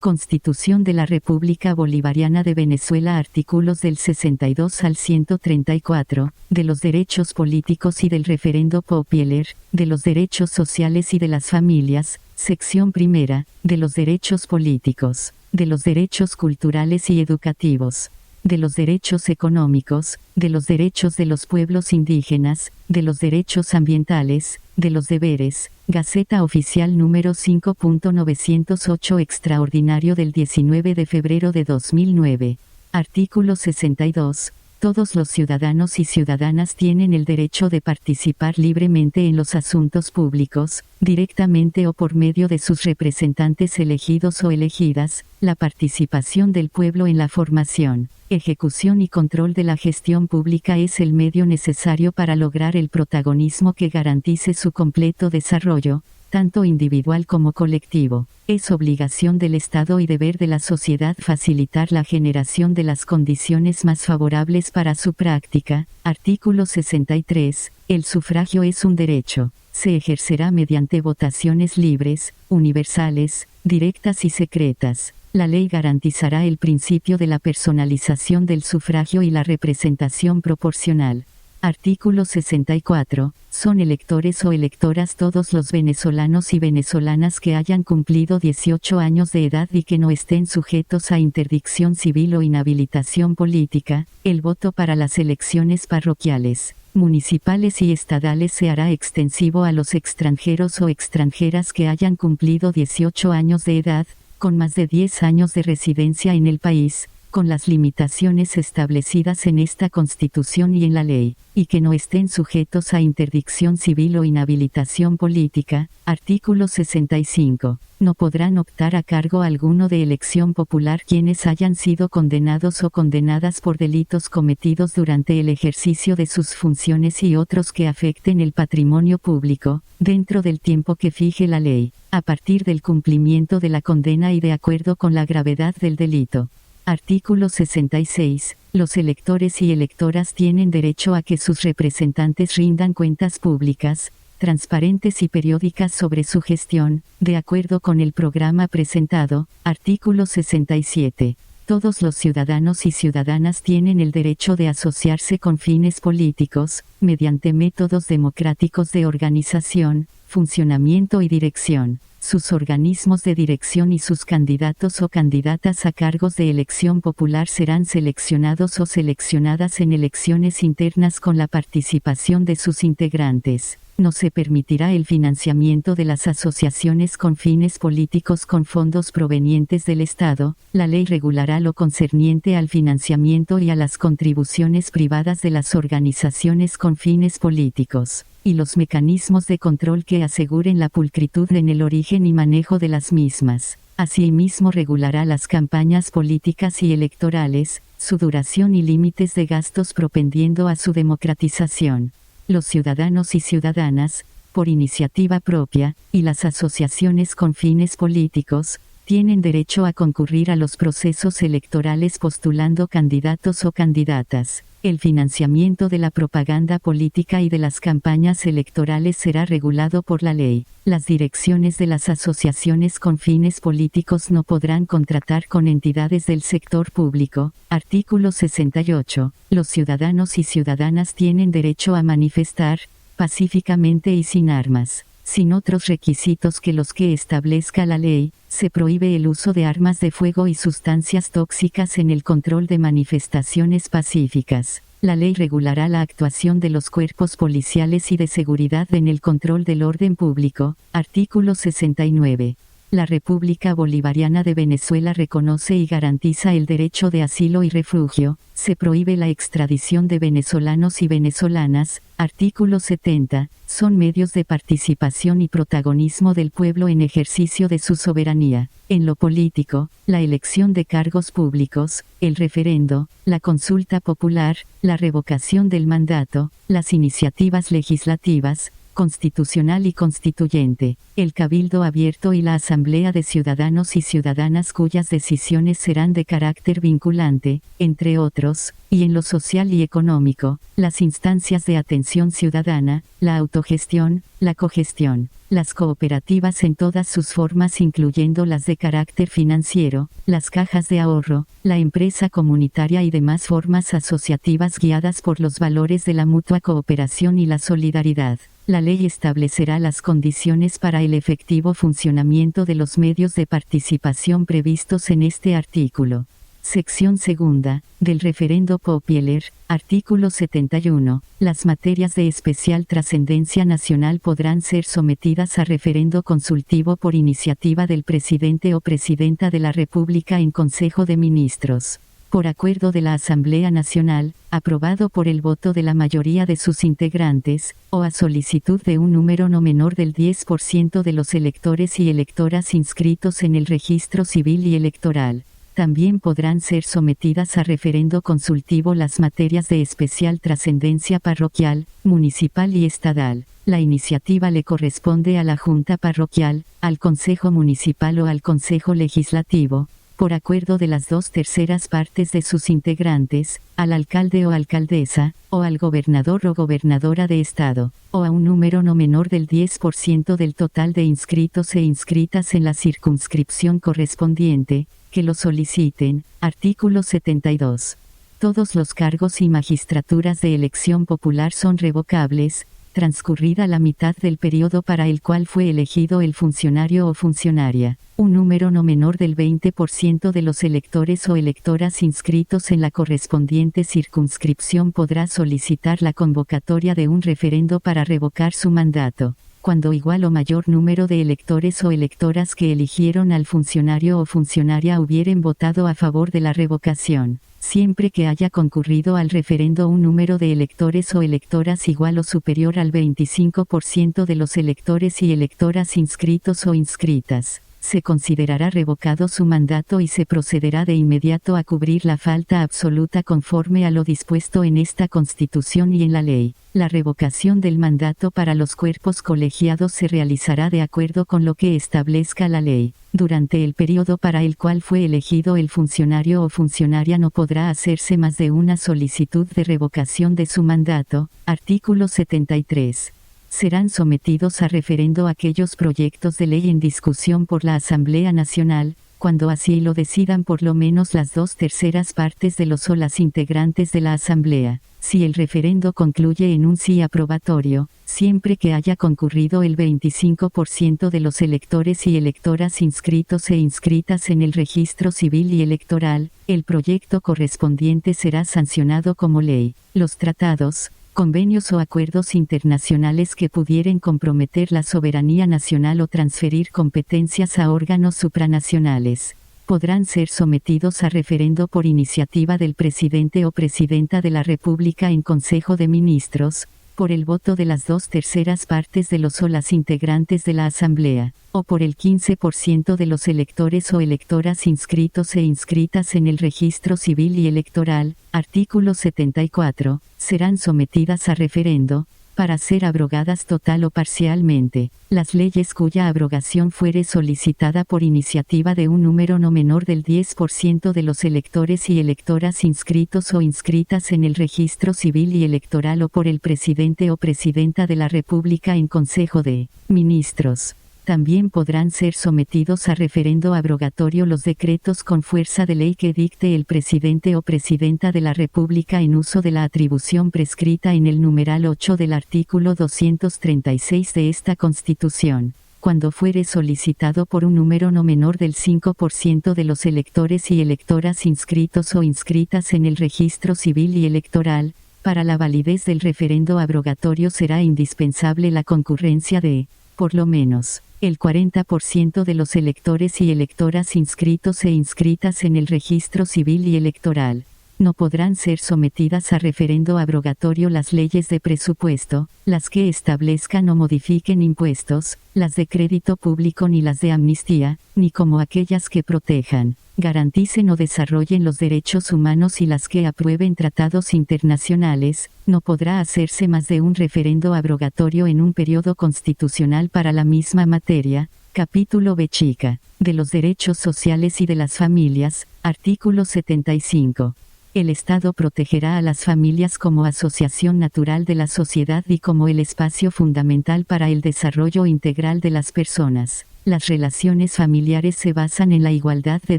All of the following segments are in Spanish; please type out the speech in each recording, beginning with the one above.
Constitución de la República Bolivariana de Venezuela. Artículos del 62 al 134, de los derechos políticos y del referendo popular, de los derechos sociales y de las familias, sección primera, de los derechos políticos, de los derechos culturales y educativos, de los derechos económicos, de los derechos de los pueblos indígenas, de los derechos ambientales, de los deberes. Gaceta Oficial número 5.908 extraordinario del 19 de febrero de 2009. Artículo 62. Todos los ciudadanos y ciudadanas tienen el derecho de participar libremente en los asuntos públicos, directamente o por medio de sus representantes elegidos o elegidas. La participación del pueblo en la formación, ejecución y control de la gestión pública es el medio necesario para lograr el protagonismo que garantice su completo desarrollo, tanto individual como colectivo. Es obligación del Estado y deber de la sociedad facilitar la generación de las condiciones más favorables para su práctica. Artículo 63. El sufragio es un derecho. Se ejercerá mediante votaciones libres, universales, directas y secretas. La ley garantizará el principio de la personalización del sufragio y la representación proporcional. Artículo 64. Son electores o electoras todos los venezolanos y venezolanas que hayan cumplido 18 años de edad y que no estén sujetos a interdicción civil o inhabilitación política. El voto para las elecciones parroquiales, municipales y estadales se hará extensivo a los extranjeros o extranjeras que hayan cumplido 18 años de edad, con más de 10 años de residencia en el país, con las limitaciones establecidas en esta Constitución y en la ley, y que no estén sujetos a interdicción civil o inhabilitación política. Artículo 65. No podrán optar a cargo alguno de elección popular quienes hayan sido condenados o condenadas por delitos cometidos durante el ejercicio de sus funciones y otros que afecten el patrimonio público, dentro del tiempo que fije la ley, a partir del cumplimiento de la condena y de acuerdo con la gravedad del delito. Artículo 66. Los electores y electoras tienen derecho a que sus representantes rindan cuentas públicas, transparentes y periódicas sobre su gestión, de acuerdo con el programa presentado. Artículo 67. Todos los ciudadanos y ciudadanas tienen el derecho de asociarse con fines políticos, mediante métodos democráticos de organización, funcionamiento y dirección. Sus organismos de dirección y sus candidatos o candidatas a cargos de elección popular serán seleccionados o seleccionadas en elecciones internas con la participación de sus integrantes. No se permitirá el financiamiento de las asociaciones con fines políticos con fondos provenientes del Estado. La ley regulará lo concerniente al financiamiento y a las contribuciones privadas de las organizaciones con fines políticos, y los mecanismos de control que aseguren la pulcritud en el origen y manejo de las mismas. Asimismo regulará las campañas políticas y electorales, su duración y límites de gastos propendiendo a su democratización. Los ciudadanos y ciudadanas, por iniciativa propia, y las asociaciones con fines políticos, tienen derecho a concurrir a los procesos electorales postulando candidatos o candidatas. El financiamiento de la propaganda política y de las campañas electorales será regulado por la ley. Las direcciones de las asociaciones con fines políticos no podrán contratar con entidades del sector público. Artículo 68. Los ciudadanos y ciudadanas tienen derecho a manifestar, pacíficamente y sin armas, sin otros requisitos que los que establezca la ley. Se prohíbe el uso de armas de fuego y sustancias tóxicas en el control de manifestaciones pacíficas. La ley regulará la actuación de los cuerpos policiales y de seguridad en el control del orden público. Artículo 69. La República Bolivariana de Venezuela reconoce y garantiza el derecho de asilo y refugio. Se prohíbe la extradición de venezolanos y venezolanas. Artículo 70. Son medios de participación y protagonismo del pueblo en ejercicio de su soberanía. En lo político, la elección de cargos públicos, el referendo, la consulta popular, la revocación del mandato, las iniciativas legislativas, constitucional y constituyente, el cabildo abierto y la asamblea de ciudadanos y ciudadanas cuyas decisiones serán de carácter vinculante, entre otros, y en lo social y económico, las instancias de atención ciudadana, la autogestión, La cogestión. Las cooperativas en todas sus formas incluyendo las de carácter financiero, las cajas de ahorro, la empresa comunitaria y demás formas asociativas guiadas por los valores de la mutua cooperación y la solidaridad. La ley establecerá las condiciones para el efectivo funcionamiento de los medios de participación previstos en este artículo. Sección segunda, del Referendo Popieler, artículo 71. Las materias de especial trascendencia nacional podrán ser sometidas a referendo consultivo por iniciativa del presidente o presidenta de la República en Consejo de Ministros. Por acuerdo de la Asamblea Nacional, aprobado por el voto de la mayoría de sus integrantes, o a solicitud de un número no menor del 10% de los electores y electoras inscritos en el registro civil y electoral. También podrán ser sometidas a referendo consultivo las materias de especial trascendencia parroquial, municipal y estatal. La iniciativa le corresponde a la Junta Parroquial, al Consejo Municipal o al Consejo Legislativo, por acuerdo de las 2/3 partes de sus integrantes, al alcalde o alcaldesa, o al gobernador o gobernadora de estado, o a un número no menor del 10% del total de inscritos e inscritas en la circunscripción correspondiente, que lo soliciten. Artículo 72. Todos los cargos y magistraturas de elección popular son revocables, transcurrida la mitad del periodo para el cual fue elegido el funcionario o funcionaria. Un número no menor del 20% de los electores o electoras inscritos en la correspondiente circunscripción podrá solicitar la convocatoria de un referendo para revocar su mandato. Cuando igual o mayor número de electores o electoras que eligieron al funcionario o funcionaria hubieren votado a favor de la revocación, siempre que haya concurrido al referendo un número de electores o electoras igual o superior al 25% de los electores y electoras inscritos o inscritas, se considerará revocado su mandato y se procederá de inmediato a cubrir la falta absoluta conforme a lo dispuesto en esta Constitución y en la ley. La revocación del mandato para los cuerpos colegiados se realizará de acuerdo con lo que establezca la ley. Durante el periodo para el cual fue elegido el funcionario o funcionaria no podrá hacerse más de una solicitud de revocación de su mandato. Artículo 73. Serán sometidos a referendo aquellos proyectos de ley en discusión por la Asamblea Nacional, cuando así lo decidan por lo menos las 2/3 partes de los o las integrantes de la Asamblea. Si el referendo concluye en un sí aprobatorio, siempre que haya concurrido el 25% de los electores y electoras inscritos e inscritas en el registro civil y electoral, el proyecto correspondiente será sancionado como ley. Los tratados, convenios o acuerdos internacionales que pudieren comprometer la soberanía nacional o transferir competencias a órganos supranacionales, podrán ser sometidos a referendo por iniciativa del presidente o presidenta de la República en Consejo de Ministros, por el voto de las 2/3 partes de los o las integrantes de la Asamblea, o por el 15% de los electores o electoras inscritos e inscritas en el registro civil y electoral. Artículo 74. Serán sometidas a referendo, para ser abrogadas total o parcialmente, las leyes cuya abrogación fuere solicitada por iniciativa de un número no menor del 10% de los electores y electoras inscritos o inscritas en el registro civil y electoral o por el presidente o presidenta de la República en Consejo de Ministros. También podrán ser sometidos a referendo abrogatorio los decretos con fuerza de ley que dicte el presidente o presidenta de la República en uso de la atribución prescrita en el numeral 8 del artículo 236 de esta Constitución, cuando fuere solicitado por un número no menor del 5% de los electores y electoras inscritos o inscritas en el registro civil y electoral. Para la validez del referendo abrogatorio será indispensable la concurrencia de, por lo menos, el 40% de los electores y electoras inscritos e inscritas en el registro civil y electoral. No podrán ser sometidas a referendo abrogatorio las leyes de presupuesto, las que establezcan o modifiquen impuestos, las de crédito público ni las de amnistía, ni como aquellas que protejan, garanticen o desarrollen los derechos humanos y las que aprueben tratados internacionales. No podrá hacerse más de un referendo abrogatorio en un periodo constitucional para la misma materia. Capítulo B chica, de los derechos sociales y de las familias, artículo 75. El Estado protegerá a las familias como asociación natural de la sociedad y como el espacio fundamental para el desarrollo integral de las personas. Las relaciones familiares se basan en la igualdad de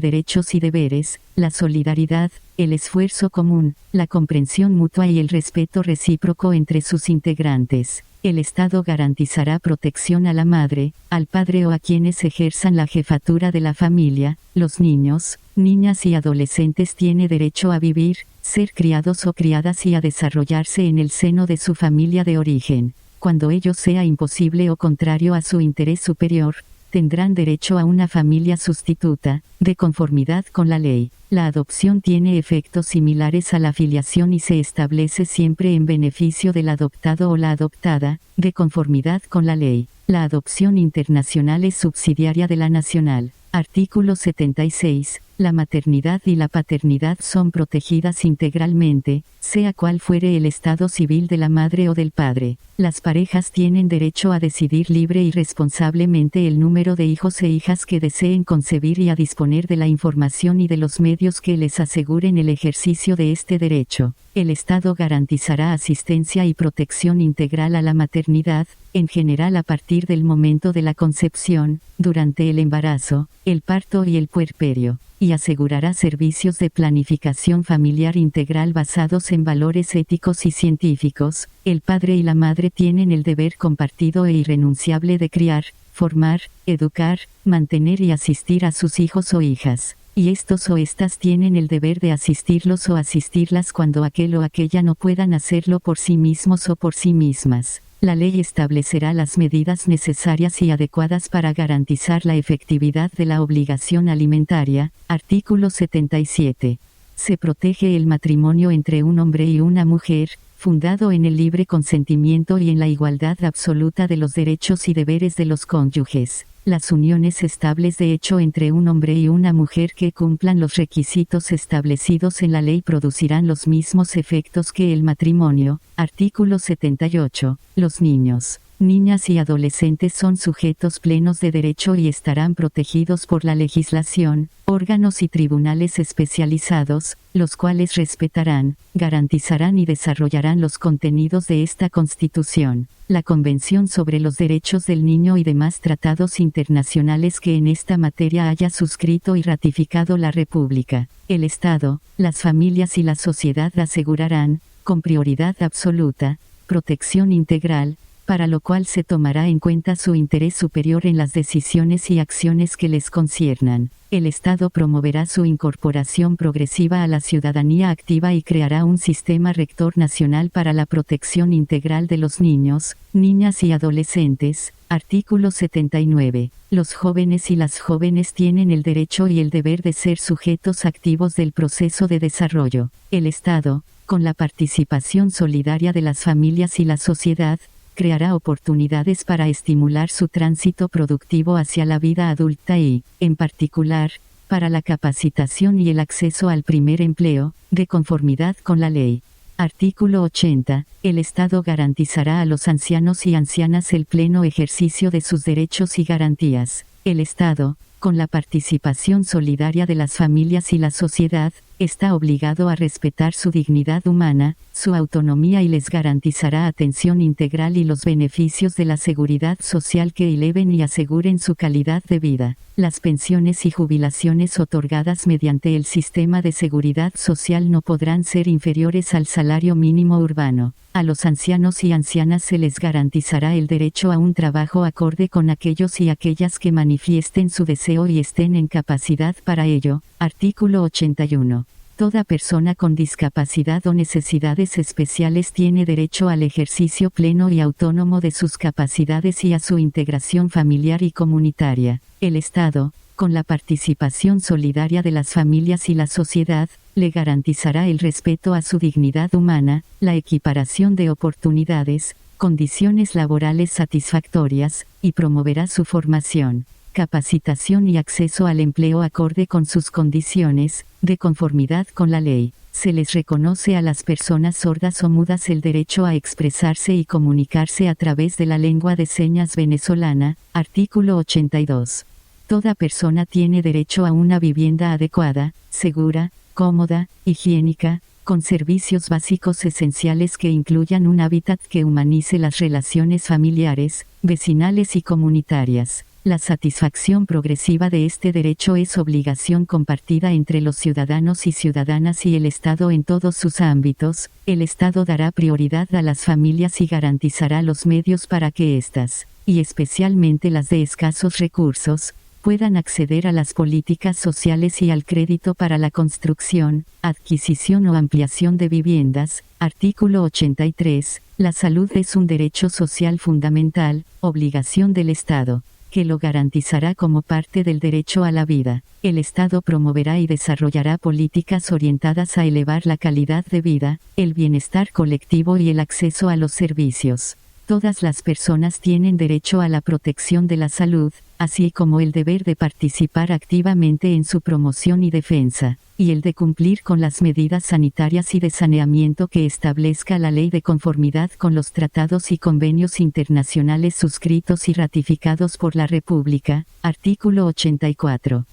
derechos y deberes, la solidaridad, el esfuerzo común, la comprensión mutua y el respeto recíproco entre sus integrantes. El Estado garantizará protección a la madre, al padre o a quienes ejerzan la jefatura de la familia. Los niños, niñas y adolescentes tienen derecho a vivir, ser criados o criadas y a desarrollarse en el seno de su familia de origen. Cuando ello sea imposible o contrario a su interés superior, tendrán derecho a una familia sustituta, de conformidad con la ley. La adopción tiene efectos similares a la filiación y se establece siempre en beneficio del adoptado o la adoptada, de conformidad con la ley. La adopción internacional es subsidiaria de la nacional. Artículo 76. La maternidad y la paternidad son protegidas integralmente, sea cual fuere el estado civil de la madre o del padre. Las parejas tienen derecho a decidir libre y responsablemente el número de hijos e hijas que deseen concebir y a disponer de la información y de los medios que les aseguren el ejercicio de este derecho. El Estado garantizará asistencia y protección integral a la maternidad, en general a partir del momento de la concepción, durante el embarazo, el parto y el puerperio, y asegurará servicios de planificación familiar integral basados en valores éticos y científicos. El padre y la madre tienen el deber compartido e irrenunciable de criar, formar, educar, mantener y asistir a sus hijos o hijas. Y estos o estas tienen el deber de asistirlos o asistirlas cuando aquel o aquella no puedan hacerlo por sí mismos o por sí mismas. La ley establecerá las medidas necesarias y adecuadas para garantizar la efectividad de la obligación alimentaria. Artículo 77. Se protege el matrimonio entre un hombre y una mujer, fundado en el libre consentimiento y en la igualdad absoluta de los derechos y deberes de los cónyuges. Las uniones estables de hecho entre un hombre y una mujer que cumplan los requisitos establecidos en la ley producirán los mismos efectos que el matrimonio. Artículo 78. Los niños, niñas y adolescentes son sujetos plenos de derecho y estarán protegidos por la legislación, órganos y tribunales especializados, los cuales respetarán, garantizarán y desarrollarán los contenidos de esta Constitución, la Convención sobre los Derechos del Niño y demás tratados internacionales que en esta materia haya suscrito y ratificado la República. El Estado, las familias y la sociedad asegurarán, con prioridad absoluta, protección integral, para lo cual se tomará en cuenta su interés superior en las decisiones y acciones que les conciernan. El Estado promoverá su incorporación progresiva a la ciudadanía activa y creará un sistema rector nacional para la protección integral de los niños, niñas y adolescentes. Artículo 79. Los jóvenes y las jóvenes tienen el derecho y el deber de ser sujetos activos del proceso de desarrollo. El Estado, con la participación solidaria de las familias y la sociedad, creará oportunidades para estimular su tránsito productivo hacia la vida adulta y, en particular, para la capacitación y el acceso al primer empleo, de conformidad con la ley. Artículo 80. El Estado garantizará a los ancianos y ancianas el pleno ejercicio de sus derechos y garantías. El Estado, con la participación solidaria de las familias y la sociedad, está obligado a respetar su dignidad humana, su autonomía y les garantizará atención integral y los beneficios de la seguridad social que eleven y aseguren su calidad de vida. Las pensiones y jubilaciones otorgadas mediante el sistema de seguridad social no podrán ser inferiores al salario mínimo urbano. A los ancianos y ancianas se les garantizará el derecho a un trabajo acorde con aquellos y aquellas que manifiesten su deseo y estén en capacidad para ello. Artículo 81. Toda persona con discapacidad o necesidades especiales tiene derecho al ejercicio pleno y autónomo de sus capacidades y a su integración familiar y comunitaria. El Estado, con la participación solidaria de las familias y la sociedad, le garantizará el respeto a su dignidad humana, la equiparación de oportunidades, condiciones laborales satisfactorias, y promoverá su formación, capacitación y acceso al empleo acorde con sus condiciones, de conformidad con la ley. Se les reconoce a las personas sordas o mudas el derecho a expresarse y comunicarse a través de la lengua de señas venezolana. Artículo 82. Toda persona tiene derecho a una vivienda adecuada, segura, cómoda, higiénica, con servicios básicos esenciales que incluyan un hábitat que humanice las relaciones familiares, vecinales y comunitarias. La satisfacción progresiva de este derecho es obligación compartida entre los ciudadanos y ciudadanas y el Estado en todos sus ámbitos. El Estado dará prioridad a las familias y garantizará los medios para que éstas, y especialmente las de escasos recursos, puedan acceder a las políticas sociales y al crédito para la construcción, adquisición o ampliación de viviendas. Artículo 83. La salud es un derecho social fundamental, obligación del Estado, que lo garantizará como parte del derecho a la vida. El Estado promoverá y desarrollará políticas orientadas a elevar la calidad de vida, el bienestar colectivo y el acceso a los servicios. Todas las personas tienen derecho a la protección de la salud, así como el deber de participar activamente en su promoción y defensa, y el de cumplir con las medidas sanitarias y de saneamiento que establezca la ley de conformidad con los tratados y convenios internacionales suscritos y ratificados por la República. Artículo 84.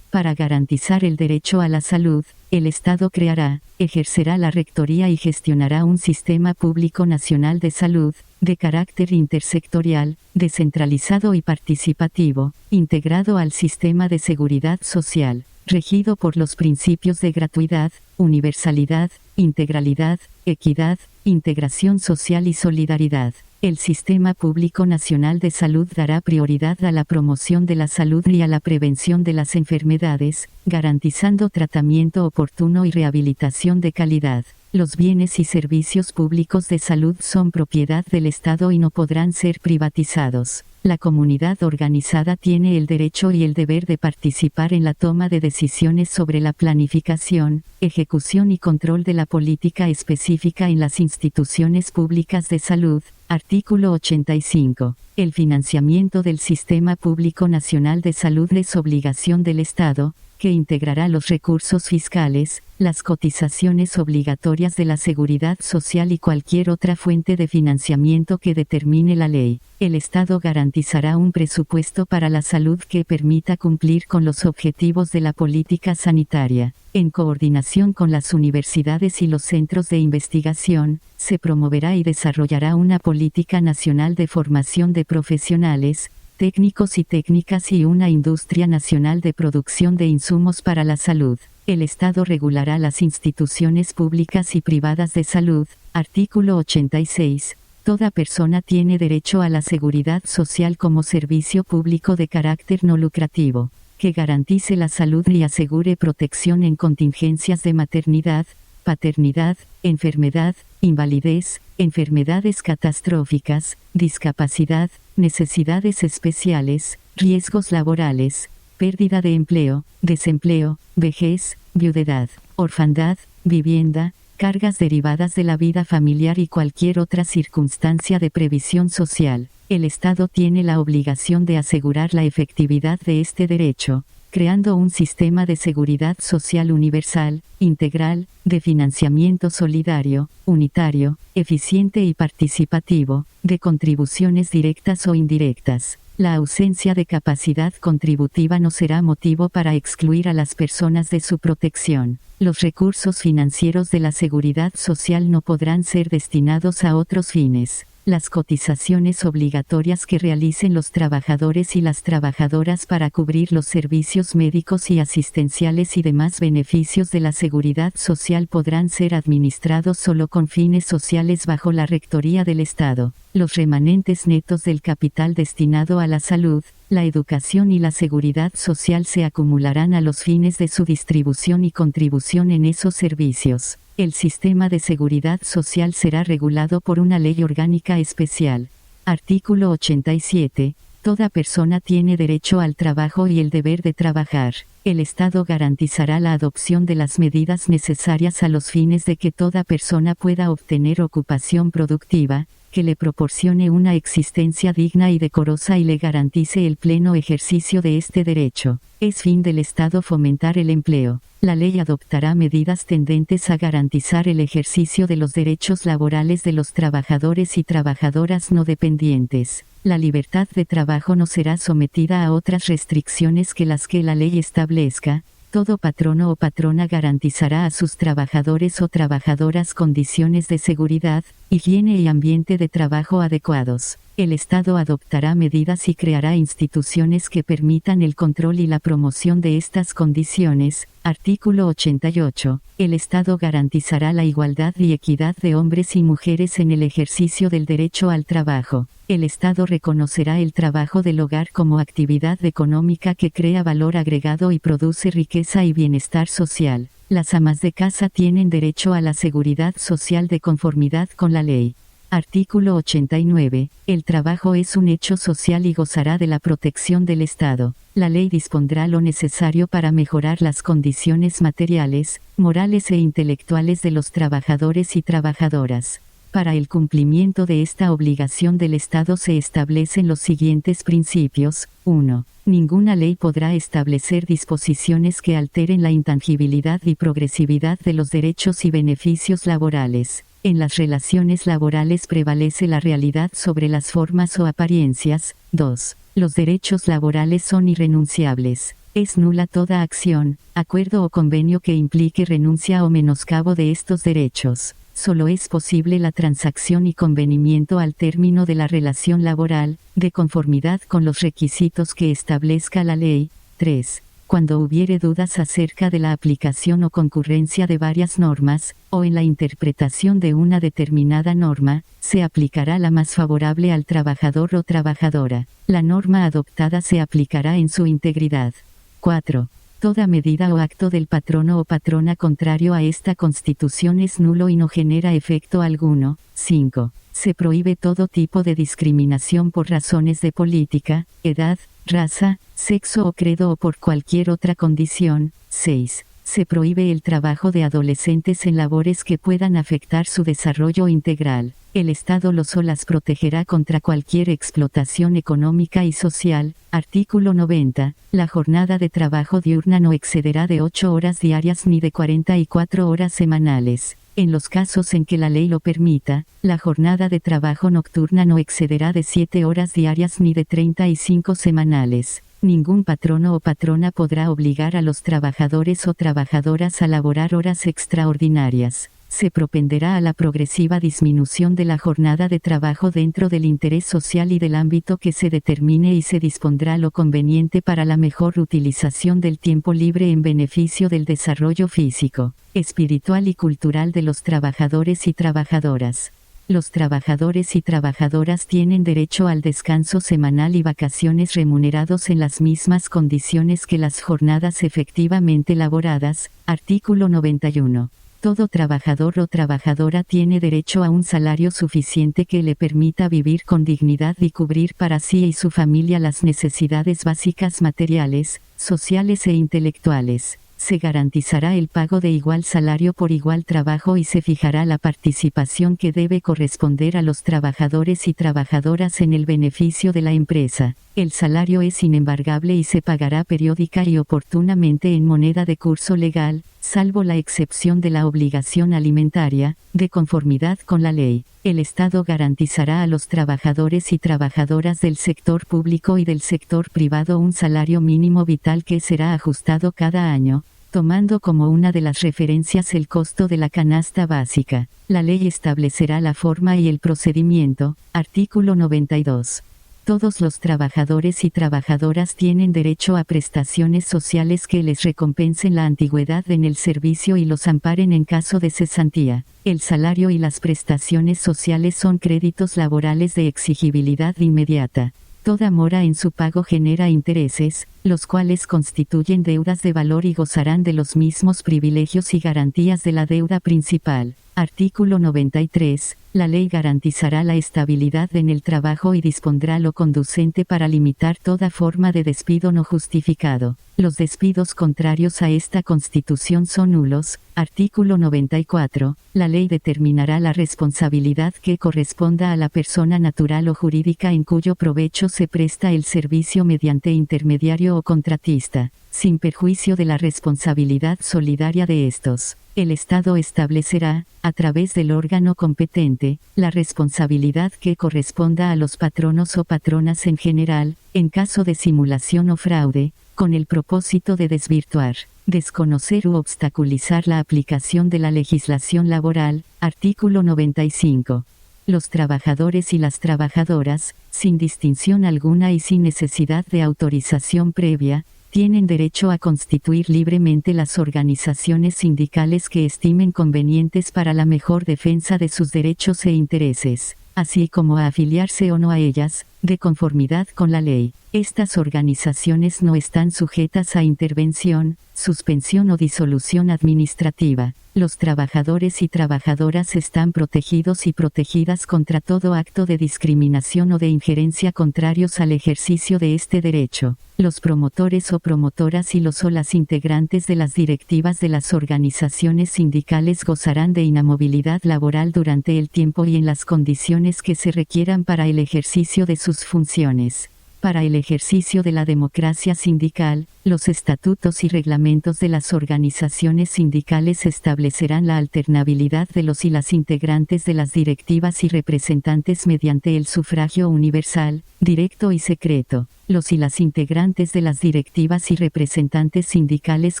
Para garantizar el derecho a la salud, el Estado creará, ejercerá la rectoría y gestionará un sistema público nacional de salud, de carácter intersectorial, descentralizado y participativo, integrado al sistema de seguridad social, regido por los principios de gratuidad, universalidad, integralidad, equidad, integración social y solidaridad. El Sistema Público Nacional de Salud dará prioridad a la promoción de la salud y a la prevención de las enfermedades, garantizando tratamiento oportuno y rehabilitación de calidad. Los bienes y servicios públicos de salud son propiedad del Estado y no podrán ser privatizados. La comunidad organizada tiene el derecho y el deber de participar en la toma de decisiones sobre la planificación, ejecución y control de la política específica en las instituciones públicas de salud. Artículo 85. El financiamiento del Sistema Público Nacional de Salud es obligación del Estado, que integrará los recursos fiscales, las cotizaciones obligatorias de la Seguridad Social y cualquier otra fuente de financiamiento que determine la ley. El Estado garantizará un presupuesto para la salud que permita cumplir con los objetivos de la política sanitaria. En coordinación con las universidades y los centros de investigación, se promoverá y desarrollará una política nacional de formación de profesionales, técnicos y técnicas y una industria nacional de producción de insumos para la salud. El Estado regulará las instituciones públicas y privadas de salud. Artículo 86. Toda persona tiene derecho a la seguridad social como servicio público de carácter no lucrativo, que garantice la salud y asegure protección en contingencias de maternidad, paternidad, enfermedad, invalidez, enfermedades catastróficas, discapacidad, necesidades especiales, riesgos laborales, pérdida de empleo, desempleo, vejez, viudedad, orfandad, vivienda, cargas derivadas de la vida familiar y cualquier otra circunstancia de previsión social. El Estado tiene la obligación de asegurar la efectividad de este derecho, creando un sistema de seguridad social universal, integral, de financiamiento solidario, unitario, eficiente y participativo, de contribuciones directas o indirectas. La ausencia de capacidad contributiva no será motivo para excluir a las personas de su protección. Los recursos financieros de la seguridad social no podrán ser destinados a otros fines. Las cotizaciones obligatorias que realicen los trabajadores y las trabajadoras para cubrir los servicios médicos y asistenciales y demás beneficios de la seguridad social podrán ser administrados solo con fines sociales bajo la rectoría del Estado. Los remanentes netos del capital destinado a la salud, la educación y la seguridad social se acumularán a los fines de su distribución y contribución en esos servicios. El sistema de seguridad social será regulado por una ley orgánica especial. Artículo 87. Toda persona tiene derecho al trabajo y el deber de trabajar. El Estado garantizará la adopción de las medidas necesarias a los fines de que toda persona pueda obtener ocupación productiva, que le proporcione una existencia digna y decorosa y le garantice el pleno ejercicio de este derecho. Es fin del Estado fomentar el empleo. La ley adoptará medidas tendentes a garantizar el ejercicio de los derechos laborales de los trabajadores y trabajadoras no dependientes. La libertad de trabajo no será sometida a otras restricciones que las que la ley establezca, Todo patrono o patrona garantizará a sus trabajadores o trabajadoras condiciones de seguridad, higiene y ambiente de trabajo adecuados. El Estado adoptará medidas y creará instituciones que permitan el control y la promoción de estas condiciones. Artículo 88. El Estado garantizará la igualdad y equidad de hombres y mujeres en el ejercicio del derecho al trabajo. El Estado reconocerá el trabajo del hogar como actividad económica que crea valor agregado y produce riqueza y bienestar social. Las amas de casa tienen derecho a la seguridad social de conformidad con la ley. Artículo 89. El trabajo es un hecho social y gozará de la protección del Estado. La ley dispondrá lo necesario para mejorar las condiciones materiales, morales e intelectuales de los trabajadores y trabajadoras. Para el cumplimiento de esta obligación del Estado se establecen los siguientes principios. 1. Ninguna ley podrá establecer disposiciones que alteren la intangibilidad y progresividad de los derechos y beneficios laborales. En las relaciones laborales prevalece la realidad sobre las formas o apariencias. 2. Los derechos laborales son irrenunciables. Es nula toda acción, acuerdo o convenio que implique renuncia o menoscabo de estos derechos. Solo es posible la transacción y convenimiento al término de la relación laboral, de conformidad con los requisitos que establezca la ley. 3. Cuando hubiere dudas acerca de la aplicación o concurrencia de varias normas, o en la interpretación de una determinada norma, se aplicará la más favorable al trabajador o trabajadora. La norma adoptada se aplicará en su integridad. 4. Toda medida o acto del patrono o patrona contrario a esta Constitución es nulo y no genera efecto alguno. 5. Se prohíbe todo tipo de discriminación por razones de política, edad, raza, sexo o credo o por cualquier otra condición. 6. Se prohíbe el trabajo de adolescentes en labores que puedan afectar su desarrollo integral. El Estado los o las protegerá contra cualquier explotación económica y social. Artículo 90. La jornada de trabajo diurna no excederá de 8 horas diarias ni de 44 horas semanales. En los casos en que la ley lo permita, la jornada de trabajo nocturna no excederá de 7 horas diarias ni de 35 semanales. Ningún patrono o patrona podrá obligar a los trabajadores o trabajadoras a laborar horas extraordinarias. Se propenderá a la progresiva disminución de la jornada de trabajo dentro del interés social y del ámbito que se determine y se dispondrá lo conveniente para la mejor utilización del tiempo libre en beneficio del desarrollo físico, espiritual y cultural de los trabajadores y trabajadoras. Los trabajadores y trabajadoras tienen derecho al descanso semanal y vacaciones remunerados en las mismas condiciones que las jornadas efectivamente laboradas. Artículo 91. Todo trabajador o trabajadora tiene derecho a un salario suficiente que le permita vivir con dignidad y cubrir para sí y su familia las necesidades básicas materiales, sociales e intelectuales. Se garantizará el pago de igual salario por igual trabajo y se fijará la participación que debe corresponder a los trabajadores y trabajadoras en el beneficio de la empresa. El salario es inembargable y se pagará periódica y oportunamente en moneda de curso legal, salvo la excepción de la obligación alimentaria, de conformidad con la ley. El Estado garantizará a los trabajadores y trabajadoras del sector público y del sector privado un salario mínimo vital que será ajustado cada año, tomando como una de las referencias el costo de la canasta básica. La ley establecerá la forma y el procedimiento. Artículo 92. Todos los trabajadores y trabajadoras tienen derecho a prestaciones sociales que les recompensen la antigüedad en el servicio y los amparen en caso de cesantía. El salario y las prestaciones sociales son créditos laborales de exigibilidad inmediata. Toda mora en su pago genera intereses, los cuales constituyen deudas de valor y gozarán de los mismos privilegios y garantías de la deuda principal. Artículo 93. La ley garantizará la estabilidad en el trabajo y dispondrá lo conducente para limitar toda forma de despido no justificado. Los despidos contrarios a esta Constitución son nulos. Artículo 94. La ley determinará la responsabilidad que corresponda a la persona natural o jurídica en cuyo provecho se presta el servicio mediante intermediario o contratista, sin perjuicio de la responsabilidad solidaria de estos. El Estado establecerá, a través del órgano competente, la responsabilidad que corresponda a los patronos o patronas en general, en caso de simulación o fraude, con el propósito de desvirtuar Desconocer u obstaculizar la aplicación de la legislación laboral. Artículo 95. Los trabajadores y las trabajadoras, sin distinción alguna y sin necesidad de autorización previa, tienen derecho a constituir libremente las organizaciones sindicales que estimen convenientes para la mejor defensa de sus derechos e intereses, así como a afiliarse o no a ellas, de conformidad con la ley. Estas organizaciones no están sujetas a intervención, suspensión o disolución administrativa. Los trabajadores y trabajadoras están protegidos y protegidas contra todo acto de discriminación o de injerencia contrarios al ejercicio de este derecho. Los promotores o promotoras y los o las integrantes de las directivas de las organizaciones sindicales gozarán de inamovilidad laboral durante el tiempo y en las condiciones que se requieran para el ejercicio de sus funciones. Para el ejercicio de la democracia sindical, los estatutos y reglamentos de las organizaciones sindicales establecerán la alternabilidad de los y las integrantes de las directivas y representantes mediante el sufragio universal, directo y secreto. Los y las integrantes de las directivas y representantes sindicales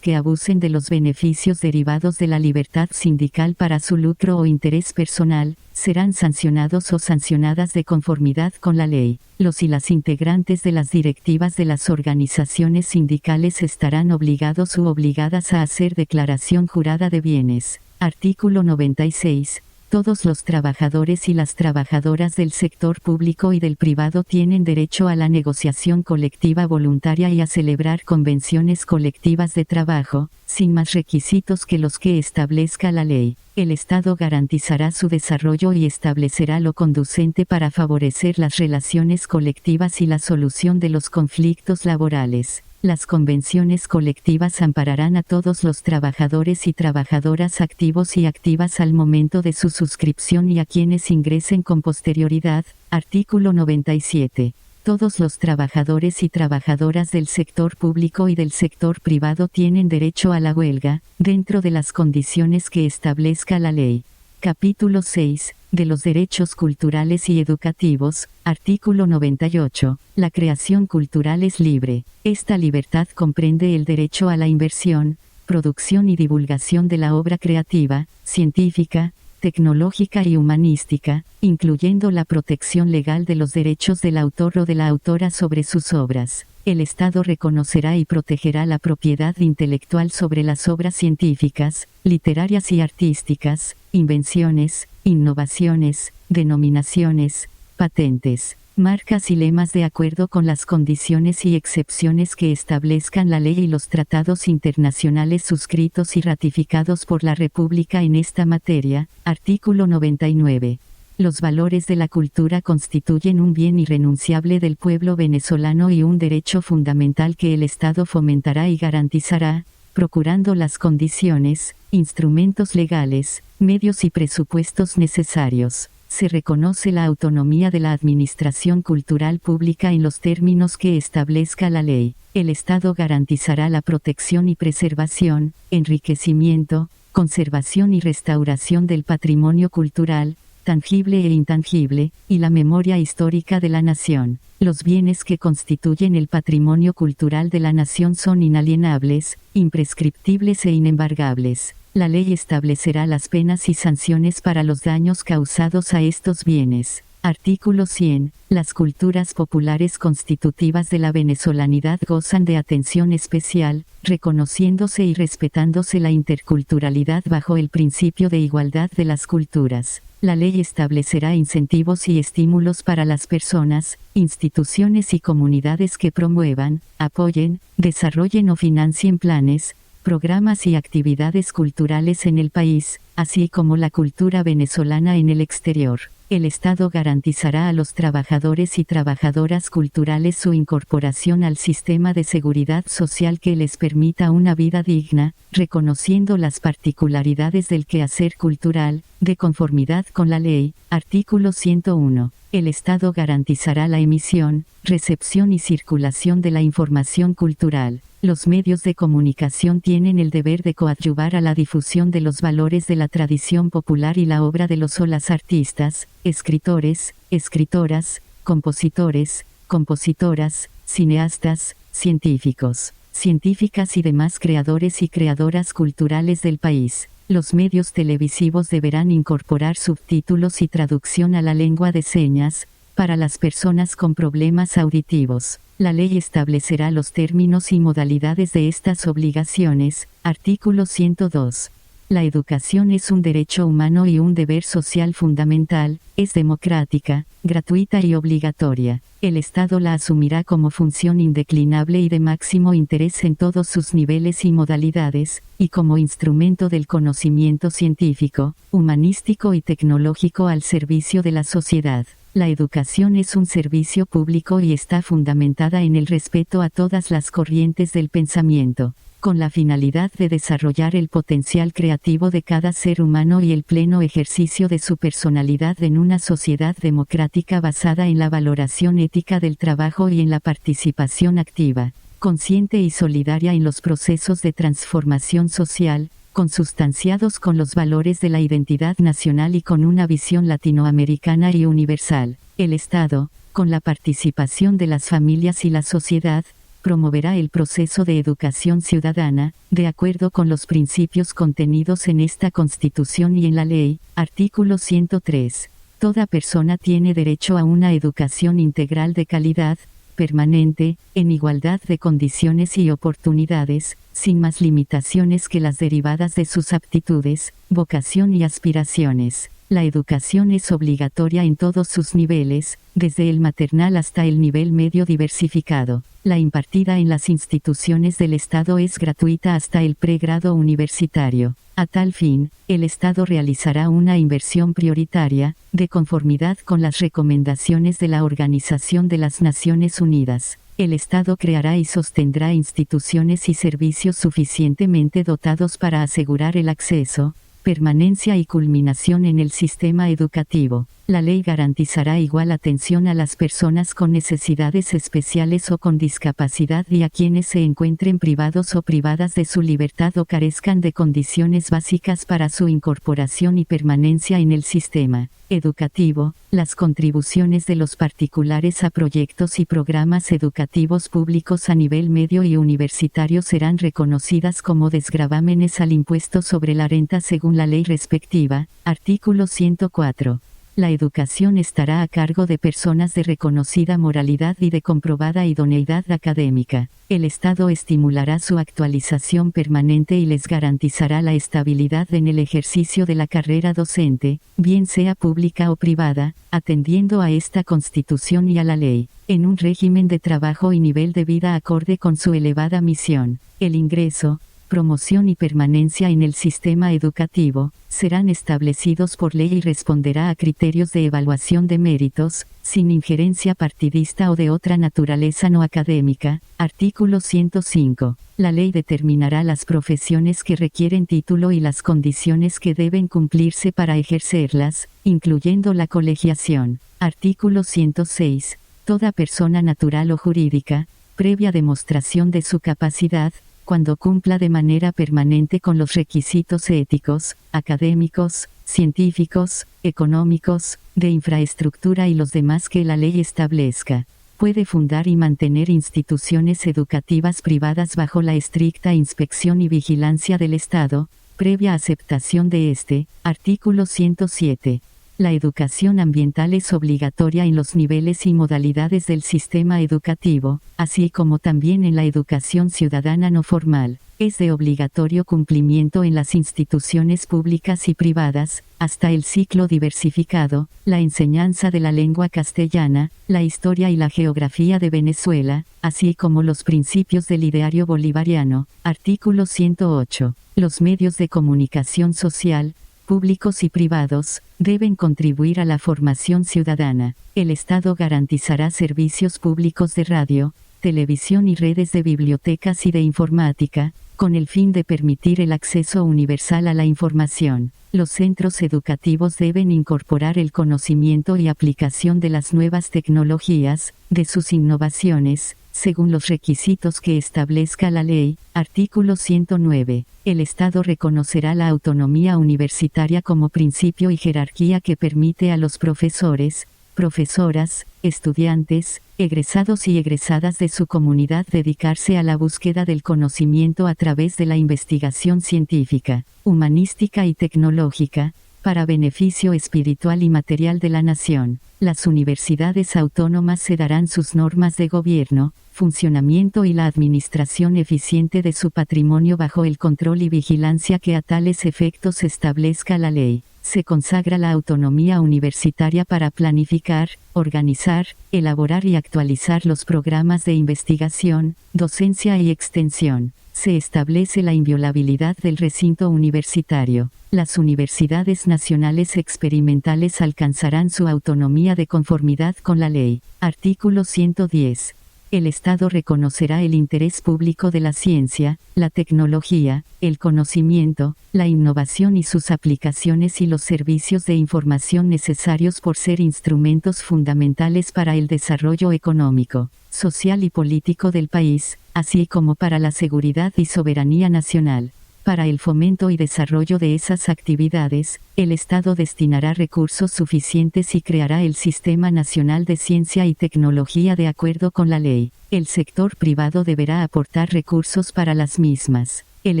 que abusen de los beneficios derivados de la libertad sindical para su lucro o interés personal, serán sancionados o sancionadas de conformidad con la ley. Los y las integrantes de las directivas de las organizaciones sindicales estarán obligados u obligadas a hacer declaración jurada de bienes. Artículo 96. Todos los trabajadores y las trabajadoras del sector público y del privado tienen derecho a la negociación colectiva voluntaria y a celebrar convenciones colectivas de trabajo, sin más requisitos que los que establezca la ley. El Estado garantizará su desarrollo y establecerá lo conducente para favorecer las relaciones colectivas y la solución de los conflictos laborales. Las convenciones colectivas ampararán a todos los trabajadores y trabajadoras activos y activas al momento de su suscripción y a quienes ingresen con posterioridad. Artículo 97. Todos los trabajadores y trabajadoras del sector público y del sector privado tienen derecho a la huelga, dentro de las condiciones que establezca la ley. Capítulo 6. De los derechos culturales y educativos. Artículo 98. La creación cultural es libre. Esta libertad comprende el derecho a la inversión, producción y divulgación de la obra creativa, científica, tecnológica y humanística, incluyendo la protección legal de los derechos del autor o de la autora sobre sus obras. El Estado reconocerá y protegerá la propiedad intelectual sobre las obras científicas, literarias y artísticas, invenciones, innovaciones, denominaciones, patentes, marcas y lemas de acuerdo con las condiciones y excepciones que establezcan la ley y los tratados internacionales suscritos y ratificados por la República en esta materia. Artículo 99. Los valores de la cultura constituyen un bien irrenunciable del pueblo venezolano y un derecho fundamental que el Estado fomentará y garantizará, procurando las condiciones, instrumentos legales, medios y presupuestos necesarios. Se reconoce la autonomía de la administración cultural pública en los términos que establezca la ley. El Estado garantizará la protección y preservación, enriquecimiento, conservación y restauración del patrimonio cultural, tangible e intangible, y la memoria histórica de la nación. Los bienes que constituyen el patrimonio cultural de la nación son inalienables, imprescriptibles e inembargables. La ley establecerá las penas y sanciones para los daños causados a estos bienes. Artículo 100. Las culturas populares constitutivas de la venezolanidad gozan de atención especial, reconociéndose y respetándose la interculturalidad bajo el principio de igualdad de las culturas. La ley establecerá incentivos y estímulos para las personas, instituciones y comunidades que promuevan, apoyen, desarrollen o financien planes, programas y actividades culturales en el país, así como la cultura venezolana en el exterior. El Estado garantizará a los trabajadores y trabajadoras culturales su incorporación al sistema de seguridad social que les permita una vida digna, reconociendo las particularidades del quehacer cultural, de conformidad con la ley. Artículo 101. El Estado garantizará la emisión, recepción y circulación de la información cultural. Los medios de comunicación tienen el deber de coadyuvar a la difusión de los valores de la tradición popular y la obra de los o las artistas, escritores, escritoras, compositores, compositoras, cineastas, científicos. científicas y demás creadores y creadoras culturales del país. Los medios televisivos deberán incorporar subtítulos y traducción a la lengua de señas, para las personas con problemas auditivos. La ley establecerá los términos y modalidades de estas obligaciones. Artículo 102. La educación es un derecho humano y un deber social fundamental, es democrática, gratuita y obligatoria. El Estado la asumirá como función indeclinable y de máximo interés en todos sus niveles y modalidades, y como instrumento del conocimiento científico, humanístico y tecnológico al servicio de la sociedad. La educación es un servicio público y está fundamentada en el respeto a todas las corrientes del pensamiento, con la finalidad de desarrollar el potencial creativo de cada ser humano y el pleno ejercicio de su personalidad en una sociedad democrática basada en la valoración ética del trabajo y en la participación activa, consciente y solidaria en los procesos de transformación social, consustanciados con los valores de la identidad nacional y con una visión latinoamericana y universal. El Estado, con la participación de las familias y la sociedad, promoverá el proceso de educación ciudadana, de acuerdo con los principios contenidos en esta Constitución y en la Ley. Artículo 103. Toda persona tiene derecho a una educación integral de calidad, permanente, en igualdad de condiciones y oportunidades, sin más limitaciones que las derivadas de sus aptitudes, vocación y aspiraciones. La educación es obligatoria en todos sus niveles, desde el maternal hasta el nivel medio diversificado. La impartida en las instituciones del Estado es gratuita hasta el pregrado universitario. A tal fin, el Estado realizará una inversión prioritaria, de conformidad con las recomendaciones de la Organización de las Naciones Unidas. El Estado creará y sostendrá instituciones y servicios suficientemente dotados para asegurar el acceso, permanencia y culminación en el sistema educativo. La ley garantizará igual atención a las personas con necesidades especiales o con discapacidad y a quienes se encuentren privados o privadas de su libertad o carezcan de condiciones básicas para su incorporación y permanencia en el sistema educativo. Las contribuciones de los particulares a proyectos y programas educativos públicos a nivel medio y universitario serán reconocidas como desgravámenes al impuesto sobre la renta según la ley respectiva. Artículo 104. La educación estará a cargo de personas de reconocida moralidad y de comprobada idoneidad académica. El Estado estimulará su actualización permanente y les garantizará la estabilidad en el ejercicio de la carrera docente, bien sea pública o privada, atendiendo a esta Constitución y a la ley, en un régimen de trabajo y nivel de vida acorde con su elevada misión. El ingreso, promoción y permanencia en el sistema educativo, serán establecidos por ley y responderá a criterios de evaluación de méritos, sin injerencia partidista o de otra naturaleza no académica. Artículo 105. La ley determinará las profesiones que requieren título y las condiciones que deben cumplirse para ejercerlas, incluyendo la colegiación. Artículo 106. Toda persona natural o jurídica, previa demostración de su capacidad, cuando cumpla de manera permanente con los requisitos éticos, académicos, científicos, económicos, de infraestructura y los demás que la ley establezca, puede fundar y mantener instituciones educativas privadas bajo la estricta inspección y vigilancia del Estado, previa aceptación de este. Artículo 107. La educación ambiental es obligatoria en los niveles y modalidades del sistema educativo, así como también en la educación ciudadana no formal. Es de obligatorio cumplimiento en las instituciones públicas y privadas, hasta el ciclo diversificado, la enseñanza de la lengua castellana, la historia y la geografía de Venezuela, así como los principios del ideario bolivariano. Artículo 108. Los medios de comunicación social, públicos y privados, deben contribuir a la formación ciudadana. El Estado garantizará servicios públicos de radio, televisión y redes de bibliotecas y de informática, con el fin de permitir el acceso universal a la información. Los centros educativos deben incorporar el conocimiento y aplicación de las nuevas tecnologías, de sus innovaciones, según los requisitos que establezca la ley. Artículo 109. El Estado reconocerá la autonomía universitaria como principio y jerarquía que permite a los profesores, profesoras, estudiantes, egresados y egresadas de su comunidad dedicarse a la búsqueda del conocimiento a través de la investigación científica, humanística y tecnológica, para beneficio espiritual y material de la nación. Las universidades autónomas se darán sus normas de gobierno, funcionamiento y la administración eficiente de su patrimonio bajo el control y vigilancia que a tales efectos establezca la ley. Se consagra la autonomía universitaria para planificar, organizar, elaborar y actualizar los programas de investigación, docencia y extensión. Se establece la inviolabilidad del recinto universitario. Las universidades nacionales experimentales alcanzarán su autonomía de conformidad con la ley. Artículo 110. El Estado reconocerá el interés público de la ciencia, la tecnología, el conocimiento, la innovación y sus aplicaciones y los servicios de información necesarios por ser instrumentos fundamentales para el desarrollo económico, social y político del país, así como para la seguridad y soberanía nacional. Para el fomento y desarrollo de esas actividades, el Estado destinará recursos suficientes y creará el Sistema Nacional de Ciencia y Tecnología de acuerdo con la ley. El sector privado deberá aportar recursos para las mismas. El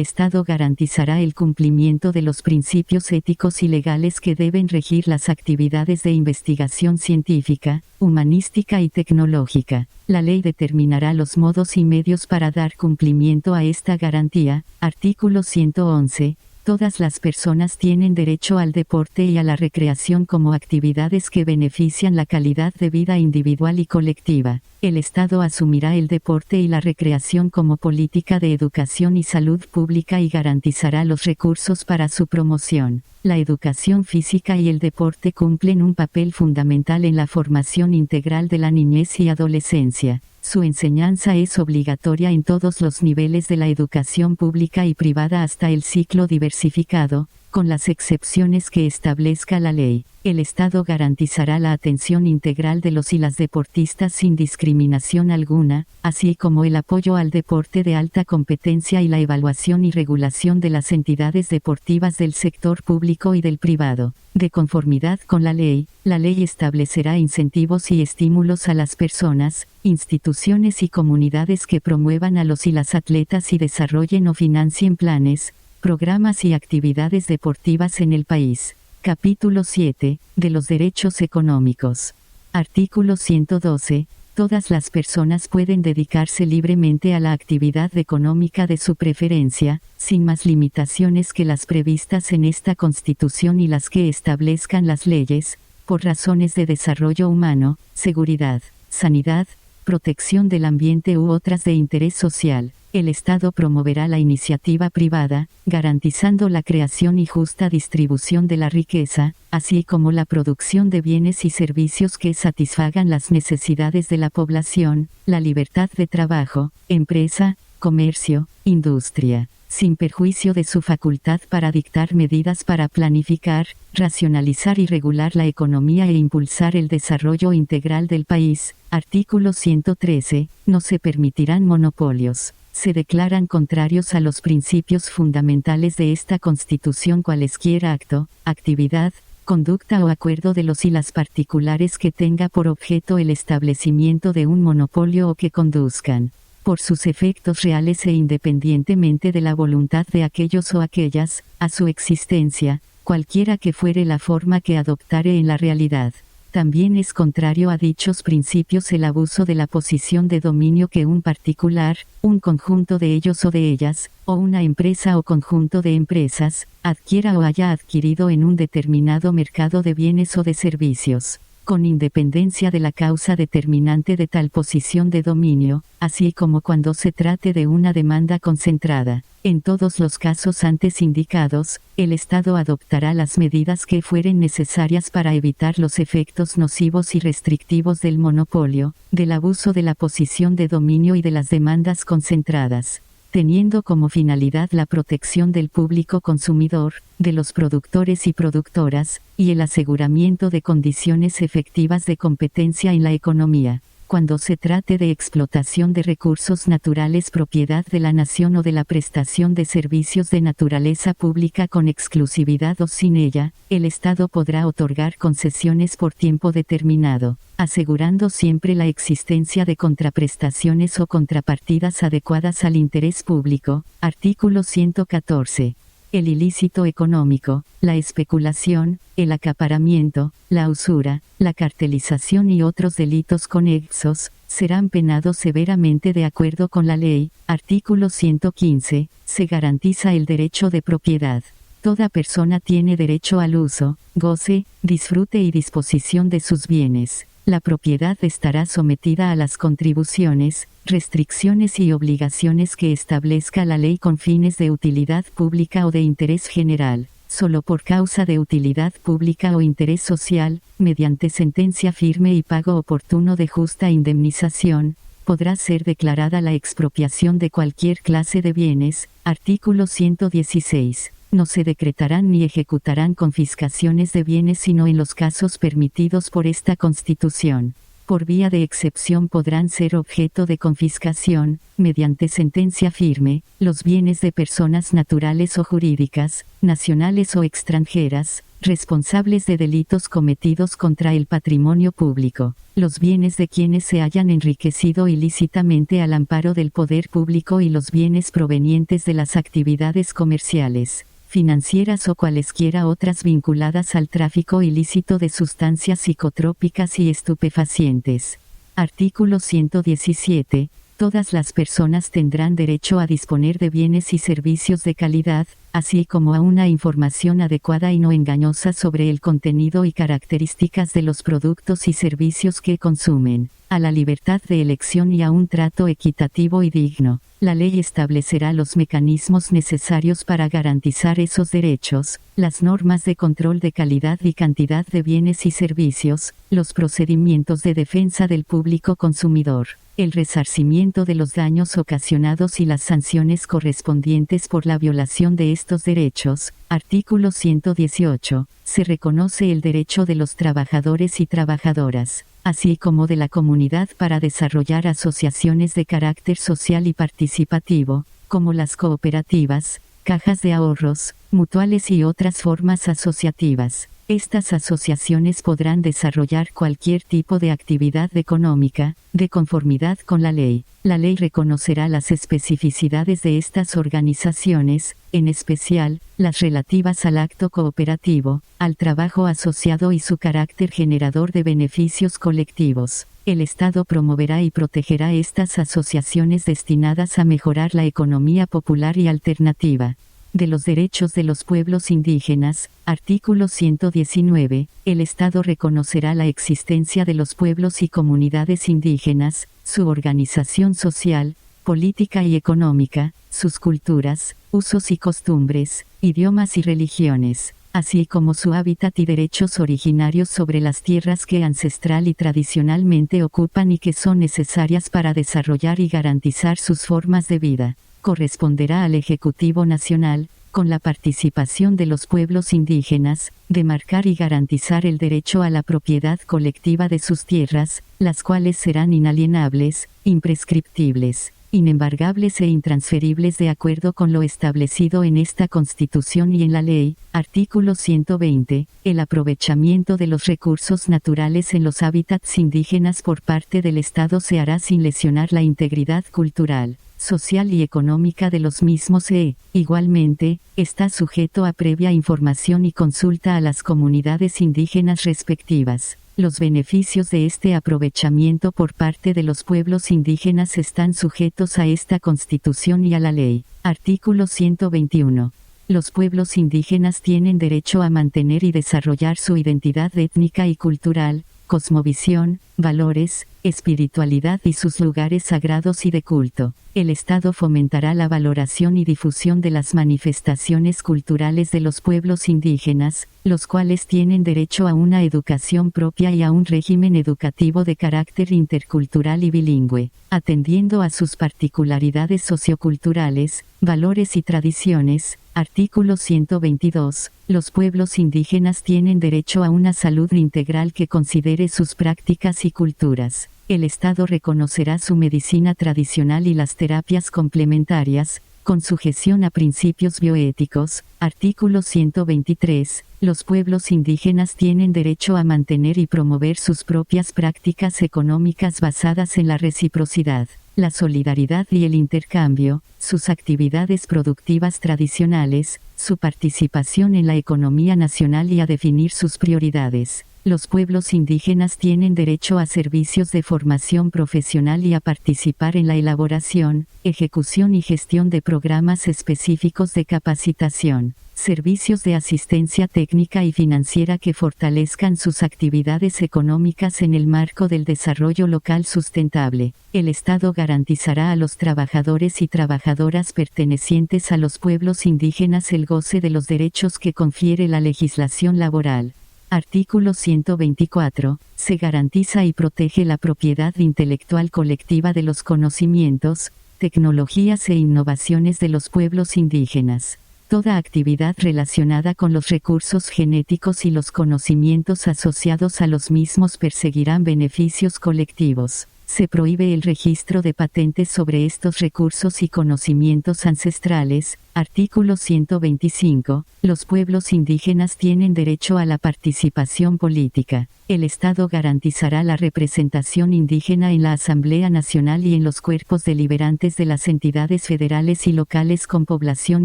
Estado garantizará el cumplimiento de los principios éticos y legales que deben regir las actividades de investigación científica, humanística y tecnológica. La ley determinará los modos y medios para dar cumplimiento a esta garantía. Artículo 111. Todas las personas tienen derecho al deporte y a la recreación como actividades que benefician la calidad de vida individual y colectiva. El Estado asumirá el deporte y la recreación como política de educación y salud pública y garantizará los recursos para su promoción. La educación física y el deporte cumplen un papel fundamental en la formación integral de la niñez y adolescencia. Su enseñanza es obligatoria en todos los niveles de la educación pública y privada hasta el ciclo diversificado, con las excepciones que establezca la ley. El Estado garantizará la atención integral de los y las deportistas sin discriminación alguna, así como el apoyo al deporte de alta competencia y la evaluación y regulación de las entidades deportivas del sector público y del privado. De conformidad con la ley establecerá incentivos y estímulos a las personas, instituciones y comunidades que promuevan a los y las atletas y desarrollen o financien planes, programas y actividades deportivas en el país. Capítulo 7. De los derechos económicos. Artículo 112. Todas las personas pueden dedicarse libremente a la actividad económica de su preferencia, sin más limitaciones que las previstas en esta Constitución y las que establezcan las leyes, por razones de desarrollo humano, seguridad, sanidad, protección del ambiente u otras de interés social. El Estado promoverá la iniciativa privada, garantizando la creación y justa distribución de la riqueza, así como la producción de bienes y servicios que satisfagan las necesidades de la población, la libertad de trabajo, empresa, comercio, industria, sin perjuicio de su facultad para dictar medidas para planificar, racionalizar y regular la economía e impulsar el desarrollo integral del país. Artículo 113. No se permitirán monopolios. Se declaran contrarios a los principios fundamentales de esta Constitución cualesquier acto, actividad, conducta o acuerdo de los y las particulares que tenga por objeto el establecimiento de un monopolio o que conduzcan, por sus efectos reales e independientemente de la voluntad de aquellos o aquellas, a su existencia, cualquiera que fuere la forma que adoptare en la realidad. También es contrario a dichos principios el abuso de la posición de dominio que un particular, un conjunto de ellos o de ellas, o una empresa o conjunto de empresas, adquiera o haya adquirido en un determinado mercado de bienes o de servicios, con independencia de la causa determinante de tal posición de dominio, así como cuando se trate de una demanda concentrada. En todos los casos antes indicados, el Estado adoptará las medidas que fueren necesarias para evitar los efectos nocivos y restrictivos del monopolio, del abuso de la posición de dominio y de las demandas concentradas, teniendo como finalidad la protección del público consumidor, de los productores y productoras, y el aseguramiento de condiciones efectivas de competencia en la economía. Cuando se trate de explotación de recursos naturales propiedad de la nación o de la prestación de servicios de naturaleza pública con exclusividad o sin ella, el Estado podrá otorgar concesiones por tiempo determinado, asegurando siempre la existencia de contraprestaciones o contrapartidas adecuadas al interés público. Artículo 114. El ilícito económico, la especulación, el acaparamiento, la usura, la cartelización y otros delitos conexos, serán penados severamente de acuerdo con la ley. Artículo 115. Se garantiza el derecho de propiedad. Toda persona tiene derecho al uso, goce, disfrute y disposición de sus bienes. La propiedad estará sometida a las contribuciones, restricciones y obligaciones que establezca la ley con fines de utilidad pública o de interés general, solo por causa de utilidad pública o interés social, mediante sentencia firme y pago oportuno de justa indemnización, podrá ser declarada la expropiación de cualquier clase de bienes. Artículo 116. No se decretarán ni ejecutarán confiscaciones de bienes sino en los casos permitidos por esta Constitución. Por vía de excepción podrán ser objeto de confiscación, mediante sentencia firme, los bienes de personas naturales o jurídicas, nacionales o extranjeras, responsables de delitos cometidos contra el patrimonio público, los bienes de quienes se hayan enriquecido ilícitamente al amparo del poder público y los bienes provenientes de las actividades comerciales, financieras o cualesquiera otras vinculadas al tráfico ilícito de sustancias psicotrópicas y estupefacientes. Artículo 117. Todas las personas tendrán derecho a disponer de bienes y servicios de calidad, así como a una información adecuada y no engañosa sobre el contenido y características de los productos y servicios que consumen, a la libertad de elección y a un trato equitativo y digno. La ley establecerá los mecanismos necesarios para garantizar esos derechos, las normas de control de calidad y cantidad de bienes y servicios, los procedimientos de defensa del público consumidor, el resarcimiento de los daños ocasionados y las sanciones correspondientes por la violación de estos derechos. Artículo 118. Se reconoce el derecho de los trabajadores y trabajadoras, así como de la comunidad para desarrollar asociaciones de carácter social y participativo, como las cooperativas, cajas de ahorros, mutuales y otras formas asociativas. Estas asociaciones podrán desarrollar cualquier tipo de actividad económica, de conformidad con la ley. La ley reconocerá las especificidades de estas organizaciones, en especial, las relativas al acto cooperativo, al trabajo asociado y su carácter generador de beneficios colectivos. El Estado promoverá y protegerá estas asociaciones destinadas a mejorar la economía popular y alternativa. De los derechos de los pueblos indígenas. Artículo 119. El Estado reconocerá la existencia de los pueblos y comunidades indígenas, su organización social, política y económica, sus culturas, usos y costumbres, idiomas y religiones, así como su hábitat y derechos originarios sobre las tierras que ancestral y tradicionalmente ocupan y que son necesarias para desarrollar y garantizar sus formas de vida. Corresponderá al Ejecutivo Nacional, con la participación de los pueblos indígenas, demarcar y garantizar el derecho a la propiedad colectiva de sus tierras, las cuales serán inalienables, imprescriptibles, inembargables e intransferibles de acuerdo con lo establecido en esta Constitución y en la Ley. Artículo 120. El aprovechamiento de los recursos naturales en los hábitats indígenas por parte del Estado se hará sin lesionar la integridad cultural, social y económica de los mismos igualmente, está sujeto a previa información y consulta a las comunidades indígenas respectivas. Los beneficios de este aprovechamiento por parte de los pueblos indígenas están sujetos a esta Constitución y a la Ley. Artículo 121. Los pueblos indígenas tienen derecho a mantener y desarrollar su identidad étnica y cultural, cosmovisión, valores, espiritualidad y sus lugares sagrados y de culto. El Estado fomentará la valoración y difusión de las manifestaciones culturales de los pueblos indígenas, los cuales tienen derecho a una educación propia y a un régimen educativo de carácter intercultural y bilingüe, atendiendo a sus particularidades socioculturales, valores y tradiciones. Artículo 122. Los pueblos indígenas tienen derecho a una salud integral que considere sus prácticas y y culturas. El Estado reconocerá su medicina tradicional y las terapias complementarias, con sujeción a principios bioéticos. Artículo 123. Los pueblos indígenas tienen derecho a mantener y promover sus propias prácticas económicas basadas en la reciprocidad, la solidaridad y el intercambio, sus actividades productivas tradicionales, su participación en la economía nacional y a definir sus prioridades. Los pueblos indígenas tienen derecho a servicios de formación profesional y a participar en la elaboración, ejecución y gestión de programas específicos de capacitación, servicios de asistencia técnica y financiera que fortalezcan sus actividades económicas en el marco del desarrollo local sustentable. El Estado garantizará a los trabajadores y trabajadoras pertenecientes a los pueblos indígenas el goce de los derechos que confiere la legislación laboral. Artículo 124. Se garantiza y protege la propiedad intelectual colectiva de los conocimientos, tecnologías e innovaciones de los pueblos indígenas. Toda actividad relacionada con los recursos genéticos y los conocimientos asociados a los mismos perseguirán beneficios colectivos. Se prohíbe el registro de patentes sobre estos recursos y conocimientos ancestrales. Artículo 125. Los pueblos indígenas tienen derecho a la participación política. El Estado garantizará la representación indígena en la Asamblea Nacional y en los cuerpos deliberantes de las entidades federales y locales con población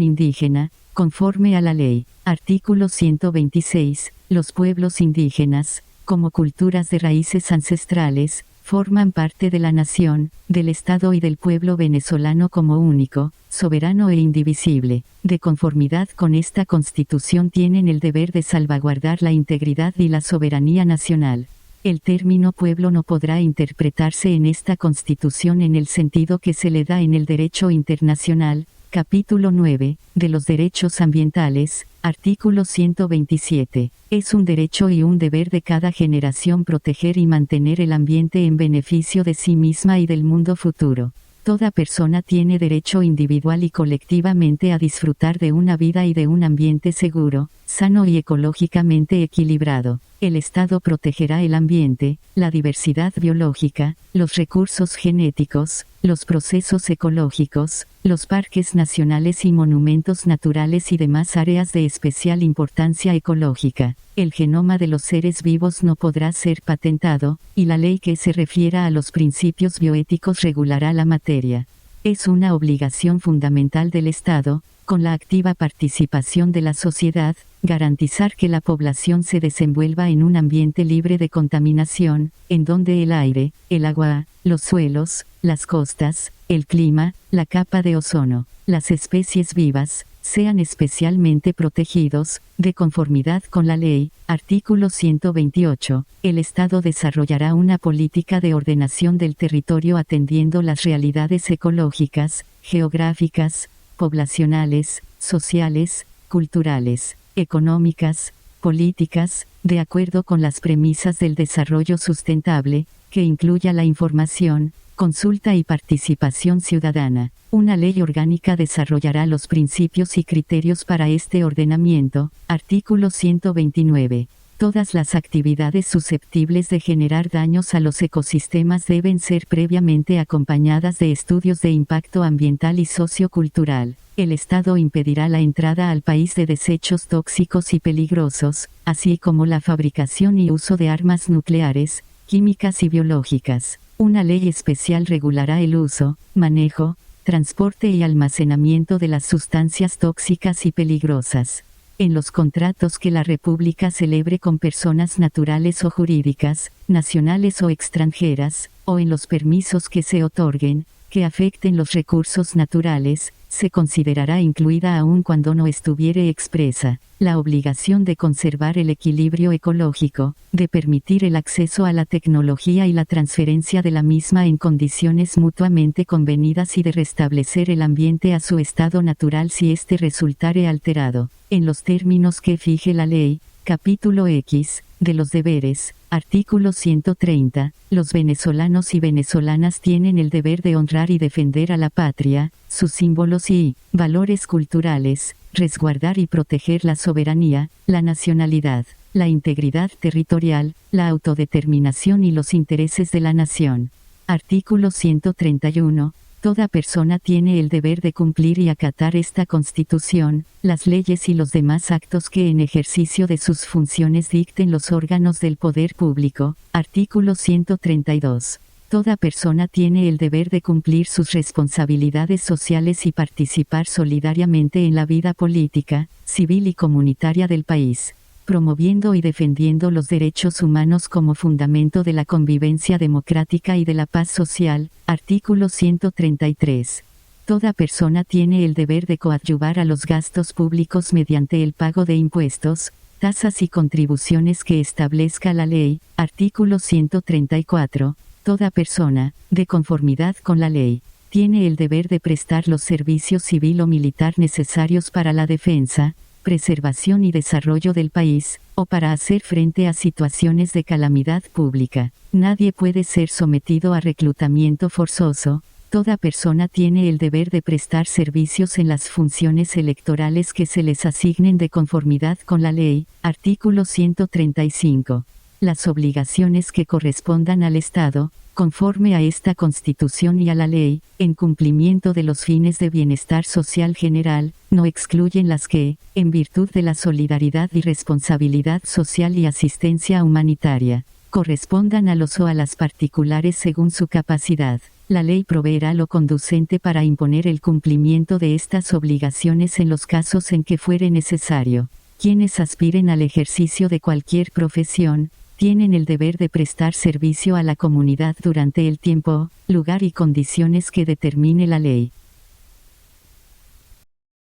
indígena, conforme a la ley. Artículo 126. Los pueblos indígenas, como culturas de raíces ancestrales, forman parte de la nación, del Estado y del pueblo venezolano como único, soberano e indivisible. De conformidad con esta Constitución tienen el deber de salvaguardar la integridad y la soberanía nacional. El término pueblo no podrá interpretarse en esta Constitución en el sentido que se le da en el derecho internacional. Capítulo 9, de los derechos ambientales, artículo 127. Es un derecho y un deber de cada generación proteger y mantener el ambiente en beneficio de sí misma y del mundo futuro. Toda persona tiene derecho individual y colectivamente a disfrutar de una vida y de un ambiente seguro, sano y ecológicamente equilibrado. El Estado protegerá el ambiente, la diversidad biológica, los recursos genéticos, los procesos ecológicos, los parques nacionales y monumentos naturales y demás áreas de especial importancia ecológica. El genoma de los seres vivos no podrá ser patentado, y la ley que se refiera a los principios bioéticos regulará la materia. Es una obligación fundamental del Estado, con la activa participación de la sociedad, garantizar que la población se desenvuelva en un ambiente libre de contaminación, en donde el aire, el agua, los suelos, las costas, el clima, la capa de ozono, las especies vivas, sean especialmente protegidos, de conformidad con la ley. Artículo 128. El Estado desarrollará una política de ordenación del territorio atendiendo las realidades ecológicas, geográficas, poblacionales, sociales, culturales, económicas, políticas, de acuerdo con las premisas del desarrollo sustentable, que incluya la información, consulta y participación ciudadana. Una ley orgánica desarrollará los principios y criterios para este ordenamiento. Artículo 129. Todas las actividades susceptibles de generar daños a los ecosistemas deben ser previamente acompañadas de estudios de impacto ambiental y sociocultural. El Estado impedirá la entrada al país de desechos tóxicos y peligrosos, así como la fabricación y uso de armas nucleares, químicas y biológicas. Una ley especial regulará el uso, manejo, transporte y almacenamiento de las sustancias tóxicas y peligrosas. En los contratos que la República celebre con personas naturales o jurídicas, nacionales o extranjeras, o en los permisos que se otorguen, que afecten los recursos naturales, se considerará incluida aun cuando no estuviere expresa, la obligación de conservar el equilibrio ecológico, de permitir el acceso a la tecnología y la transferencia de la misma en condiciones mutuamente convenidas y de restablecer el ambiente a su estado natural si éste resultare alterado, en los términos que fije la ley. Capítulo X, de los deberes, artículo 130, los venezolanos y venezolanas tienen el deber de honrar y defender a la patria, sus símbolos y valores culturales, resguardar y proteger la soberanía, la nacionalidad, la integridad territorial, la autodeterminación y los intereses de la nación. Artículo 131. Toda persona tiene el deber de cumplir y acatar esta Constitución, las leyes y los demás actos que en ejercicio de sus funciones dicten los órganos del poder público. Artículo 132. Toda persona tiene el deber de cumplir sus responsabilidades sociales y participar solidariamente en la vida política, civil y comunitaria del país, promoviendo y defendiendo los derechos humanos como fundamento de la convivencia democrática y de la paz social. Artículo 133. Toda persona tiene el deber de coadyuvar a los gastos públicos mediante el pago de impuestos, tasas y contribuciones que establezca la ley. Artículo 134. Toda persona, de conformidad con la ley, tiene el deber de prestar los servicios civil o militar necesarios para la defensa, preservación y desarrollo del país, o para hacer frente a situaciones de calamidad pública. Nadie puede ser sometido a reclutamiento forzoso. Toda persona tiene el deber de prestar servicios en las funciones electorales que se les asignen de conformidad con la ley. Artículo 135. Las obligaciones que correspondan al Estado, conforme a esta Constitución y a la ley, en cumplimiento de los fines de bienestar social general, no excluyen las que, en virtud de la solidaridad y responsabilidad social y asistencia humanitaria, correspondan a los o a las particulares según su capacidad. La ley proveerá lo conducente para imponer el cumplimiento de estas obligaciones en los casos en que fuere necesario. Quienes aspiren al ejercicio de cualquier profesión, tienen el deber de prestar servicio a la comunidad durante el tiempo, lugar y condiciones que determine la ley.